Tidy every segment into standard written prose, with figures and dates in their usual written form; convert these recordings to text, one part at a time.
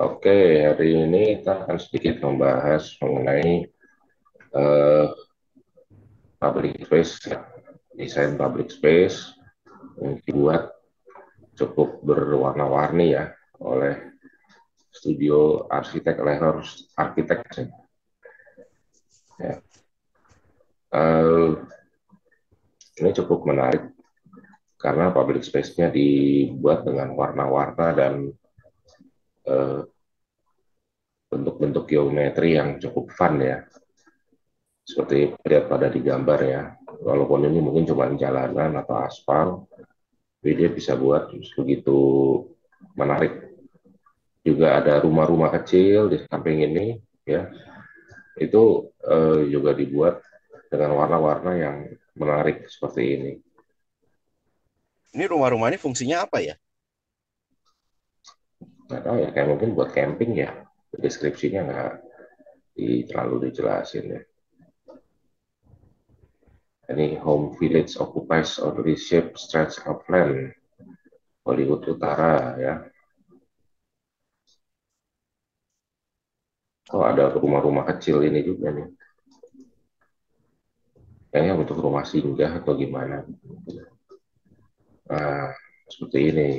Oke, hari ini kita akan sedikit membahas mengenai eh, public space, ya. Desain public space yang dibuat cukup berwarna-warni ya oleh studio arsitek Lehrers Architects. Ya. Eh, ini cukup menarik karena public space-nya dibuat dengan warna-warna dan eh, bentuk-bentuk geometri yang cukup fun ya, seperti lihat pada di gambar ya. Walaupun ini mungkin cuma jalanan atau aspal, jadi dia bisa buat begitu menarik. Juga ada rumah-rumah kecil di samping ini ya, itu juga dibuat dengan warna-warna yang menarik seperti ini. Ini rumah-rumah ini fungsinya apa ya? Nggak tahu ya, kayak mungkin buat camping ya, deskripsinya nggak terlalu dijelasin ya. Ini home village occupies or reshaped stretch of land Hollywood Utara ya. Oh, ada rumah-rumah kecil ini juga nih, kayaknya untuk rumah singgah atau gimana. Nah, seperti ini.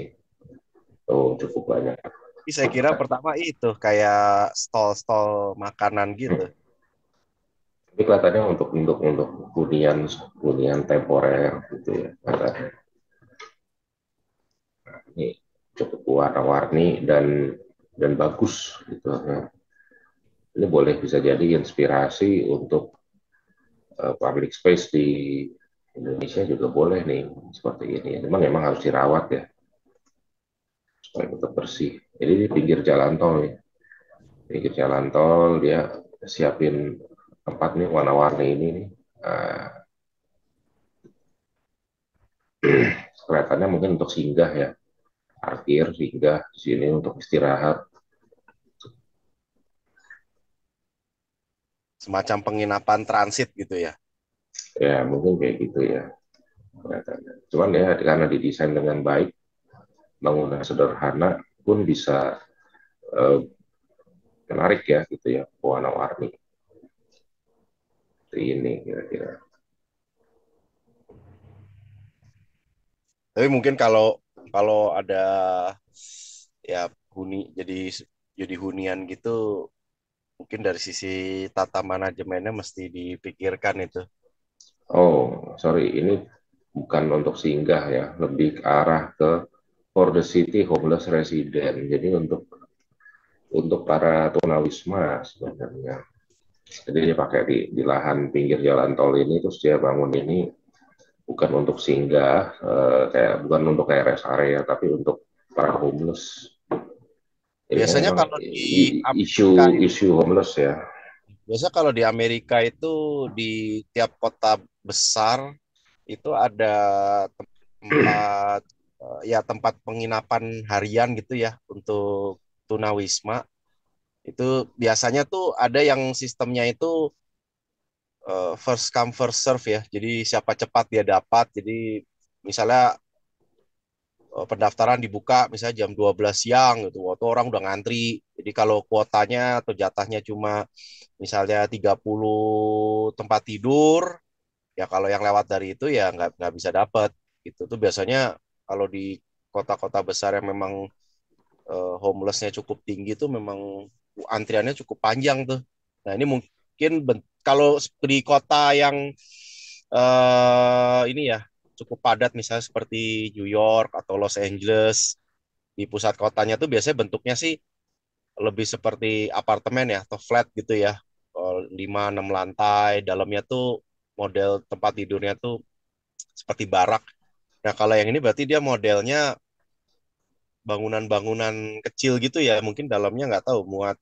Oh, cukup banyak. Ini saya kira pertama itu kayak stall-stall makanan gitu. Ini kelihatannya untuk hunian hunian temporer gitu ya. Kelihatannya. Ini cukup warna-warni dan bagus gitu ya. Ini boleh bisa jadi inspirasi untuk public space di Indonesia juga boleh nih seperti ini. Memang harus dirawat ya supaya tetap bersih. Jadi di pinggir jalan tol nih, pinggir jalan tol dia siapin tempat nih warna-warni ini nih. Nah, kelihatannya mungkin untuk singgah ya, parkir singgah di sini untuk istirahat. Semacam penginapan transit gitu ya. Ya mungkin kayak gitu ya kelihatannya. Cuman ya karena didesain dengan baik, bangunan sederhana pun bisa eh, menarik ya gitu ya, warna-warni seperti ini kira-kira. Tapi mungkin kalau kalau ada ya jadi hunian gitu, mungkin dari sisi tata manajemennya mesti dipikirkan itu. Oh sorry, ini bukan untuk singgah ya, lebih ke arah ke for the city homeless resident. Jadi untuk para tunawisma sebenarnya. Jadi dia pakai di lahan pinggir jalan tol ini, terus dia bangun ini bukan untuk singgah, kayak bukan untuk kayak rest area, tapi untuk para homeless. Jadi kan Biasanya memang kalau di isu Amerika isu homeless ya. Biasa kalau di Amerika itu di tiap kota besar itu ada tempat ya tempat penginapan harian gitu ya untuk tunawisma. Itu biasanya tuh ada yang sistemnya itu first come first serve ya. Jadi siapa cepat dia dapat. Jadi misalnya pendaftaran dibuka misalnya jam 12 siang gitu. Waktu orang udah ngantri. Jadi kalau kuotanya atau jatahnya cuma misalnya 30 tempat tidur, ya kalau yang lewat dari itu ya nggak bisa dapat gitu tuh biasanya kalau di kota-kota besar yang memang homelessnya cukup tinggi tuh memang antriannya cukup panjang tuh. Nah ini mungkin kalau di kota yang ini ya cukup padat misalnya seperti New York atau Los Angeles, di pusat kotanya tuh biasanya bentuknya sih lebih seperti apartemen ya atau flat gitu ya. 5-6 lantai, dalamnya tuh model tempat tidurnya tuh seperti barak. Nah, kalau yang ini berarti dia modelnya bangunan-bangunan kecil gitu ya. Mungkin dalamnya nggak tahu muat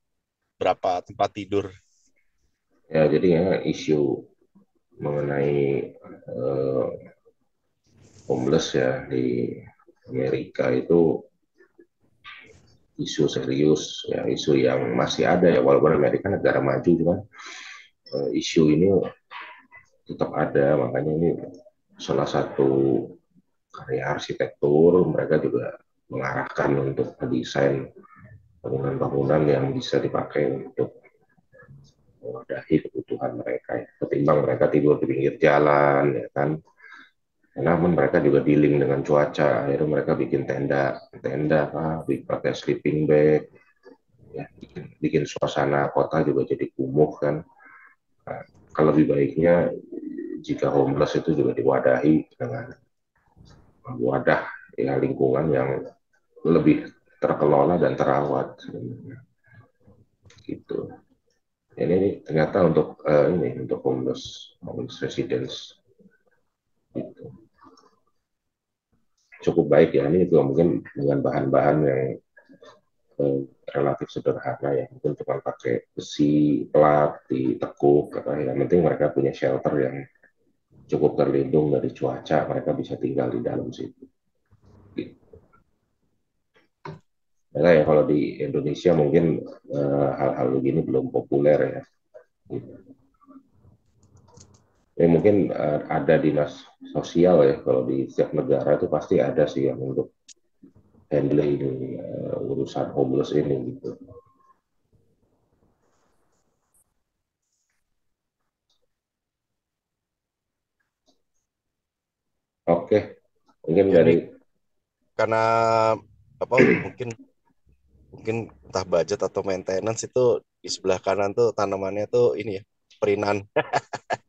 berapa tempat tidur. Ya jadi ya isu mengenai eh, homeless ya di Amerika itu isu serius ya, isu yang masih ada ya, walaupun Amerika negara maju cuman isu ini tetap ada. Makanya ini salah satu karya arsitektur mereka juga mengarahkan untuk mendesain bangunan-bangunan yang bisa dipakai untuk mewadahi kebutuhan mereka ya. Ketimbang mereka tidur di pinggir jalan ya kan. Namun mereka juga dealing dengan cuaca. Akhirnya mereka bikin tenda, tenda apa, pakai sleeping bag, ya, bikin suasana kota juga jadi kumuh kan. Nah, kalau lebih baiknya jika homeless itu juga diwadahi dengan wadah ya lingkungan yang lebih terkelola dan terawat gitu. Ini ternyata untuk ini untuk homeless residents gitu. Cukup baik ya. Ini juga mungkin dengan bahan-bahan yang eh, relatif sederhana ya. Mungkin cuma pakai besi, plat, ditekuk, apa, yang penting mereka punya shelter yang cukup terlindung dari cuaca, mereka bisa tinggal di dalam situ. Gitu. Nah, ya kalau di Indonesia mungkin hal-hal begini belum populer ya. Gitu. Ya, mungkin ada dinas sosial ya kalau di setiap negara itu pasti ada sih yang untuk handling urusan homeless ini gitu. Oke, mungkin Ya dari ini karena apa mungkin mungkin entah budget atau maintenance itu di sebelah kanan tuh tanamannya tuh ini ya perinan.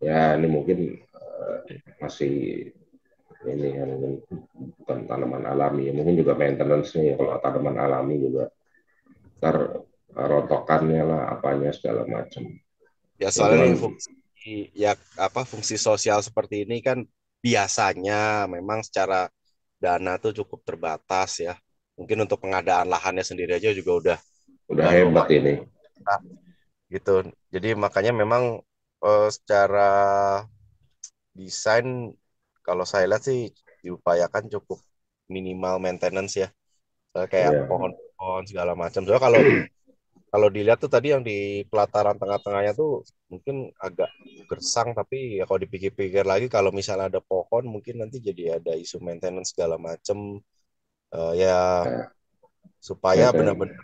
ya ini mungkin masih ini yang bukan tanaman alami, ya, mungkin juga maintenance-nya ya kalau tanaman alami juga ntar rontokannya lah apanya segala macam. Ya Ya soalnya cuman nih fungsi ya apa fungsi sosial seperti ini kan biasanya memang secara dana tuh cukup terbatas ya. Mungkin untuk pengadaan lahannya sendiri aja juga udah udah hebat lumayan ini. gitu. Jadi makanya memang secara desain kalau saya lihat sih diupayakan cukup minimal maintenance ya. Soalnya kayak Ya, pohon-pohon segala macam. Soalnya kalau kalau dilihat tuh tadi yang di pelataran tengah-tengahnya tuh mungkin agak gersang tapi ya kalau dipikir-pikir lagi kalau misalnya ada pohon mungkin nanti jadi ada isu maintenance segala macam. Ya ya supaya maintenance. benar-benar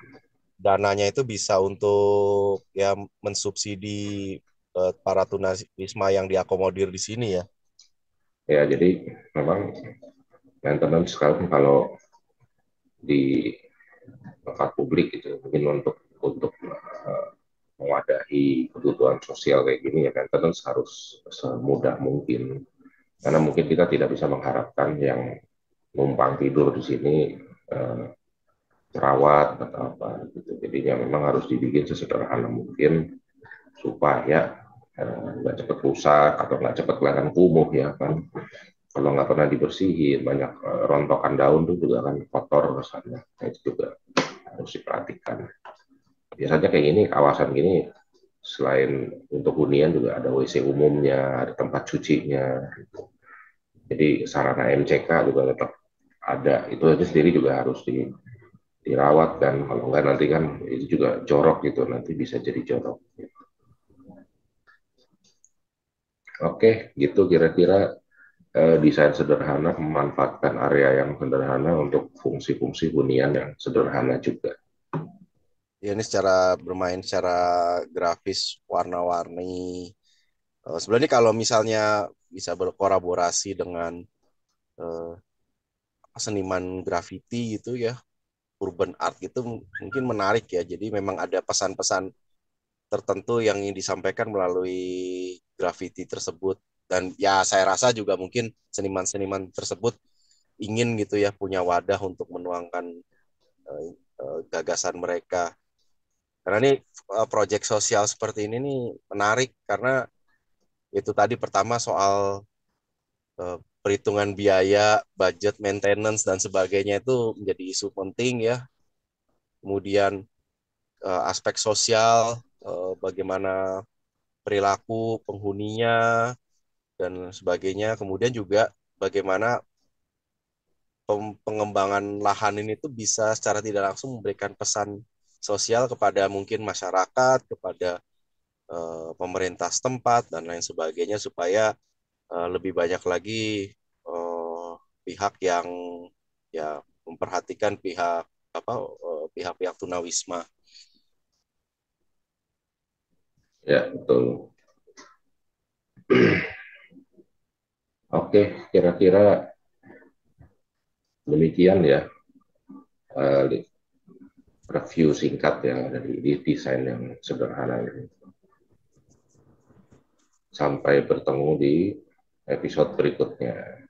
dananya itu bisa untuk ya mensubsidi para tunawisma yang diakomodir di sini ya. Ya jadi memang maintenance sekarang kalau di tempat publik gitu mungkin untuk mewadahi kebutuhan sosial kayak gini ya maintenance harus semudah mungkin karena mungkin kita tidak bisa mengharapkan yang numpang tidur di sini eh, terawat atau apa gitu. Jadinya memang harus dibikin sesederhana mungkin supaya nggak cepat rusak atau nggak cepat kelihatan kumuh ya kan. Kalau nggak pernah dibersihin, banyak rontokan daun tuh juga kan kotor kesannya. Nah, itu juga harus diperhatikan. Biasanya kayak gini, kawasan gini, selain untuk hunian juga ada WC umumnya, ada tempat cucinya. Jadi sarana MCK juga tetap ada. Itu aja sendiri juga harus dirawat kan. Kalau nggak nanti kan itu juga jorok gitu, nanti bisa jadi jorok. Oke, gitu kira-kira desain sederhana memanfaatkan area yang sederhana untuk fungsi-fungsi hunian yang sederhana juga. Ya ini secara bermain secara grafis warna-warni. Sebenarnya kalau misalnya bisa berkolaborasi dengan eh, seniman graffiti gitu ya, urban art gitu mungkin menarik ya. Jadi memang ada pesan-pesan tertentu yang ingin disampaikan melalui graffiti tersebut. Dan ya saya rasa juga mungkin seniman-seniman tersebut ingin gitu ya punya wadah untuk menuangkan gagasan mereka. Karena ini proyek sosial seperti ini nih menarik karena itu tadi pertama soal perhitungan biaya, budget, maintenance dan sebagainya itu menjadi isu penting ya. Kemudian aspek sosial, bagaimana perilaku penghuninya dan sebagainya. Kemudian juga bagaimana pengembangan lahan ini tuh bisa secara tidak langsung memberikan pesan sosial kepada mungkin masyarakat, kepada pemerintah setempat dan lain sebagainya supaya lebih banyak lagi pihak yang ya memperhatikan pihak pihak-pihak tunawisma. Ya, betul. Oke, kira-kira demikian ya, review singkat ya dari desain yang sederhana ini. Sampai bertemu di episode berikutnya.